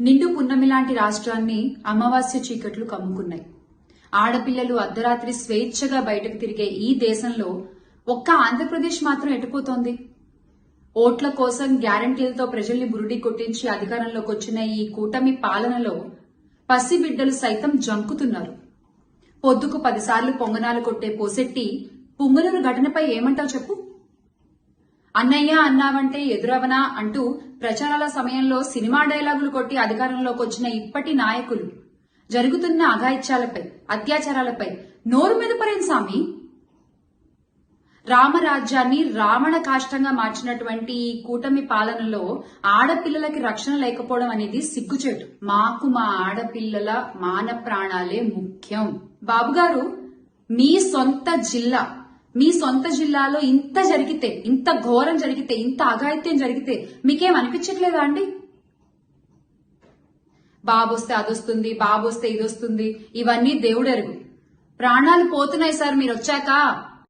నిండు పున్నమి లాంటి రాష్ట్రాన్ని అమావాస్య చీకట్లు కమ్ముకున్నాయి. ఆడపిల్లలు అర్ధరాత్రి స్వేచ్ఛగా బయటకు తిరిగే ఈ దేశంలో ఒక్క ఆంధ్రప్రదేశ్ మాత్రం ఎటుపోతోంది. ఓట్ల కోసం గ్యారంటీలతో ప్రజల్ని బురుడి కొట్టించి అధికారంలోకి వచ్చిన ఈ కూటమి పాలనలో పసిబిడ్డలు సైతం జంకుతున్నారు. పొద్దుకు 10 సార్లు పొంగనాలు కొట్టే పోసెట్టి పుంగనూరు ఘటనపై ఏమంటావు చెప్పు. అన్నయ్య అన్నావంటే ఎదురవనా అంటూ ప్రచారాల సమయంలో సినిమా డైలాగులు కొట్టి అధికారంలోకి వచ్చిన ఇప్పటి నాయకులు జరుగుతున్న అఘాయిత్యాలపై, అత్యాచారాలపై నోరు మెదపరేం సామి. రామరాజ్యాన్ని రావణ కాష్టంగా మార్చినటువంటి ఈ కూటమి పాలనలో ఆడపిల్లలకి రక్షణ లేకపోవడం అనేది సిగ్గుచేటు. మాకు మా ఆడపిల్లల మాన ప్రాణాలే ముఖ్యం. బాబుగారు, మీ సొంత జిల్లాలో ఇంత జరిగితే, ఇంత ఘోరం జరిగితే, ఇంత అఘాయిత్యం జరిగితే మీకేం అనిపించట్లేదా అండి? బాబొస్తే అదొస్తుంది, బాబొస్తే ఇదొస్తుంది, ఇవన్నీ దేవుడెరుగు. ప్రాణాలు పోతున్నాయి సార్ మీరు వచ్చాక.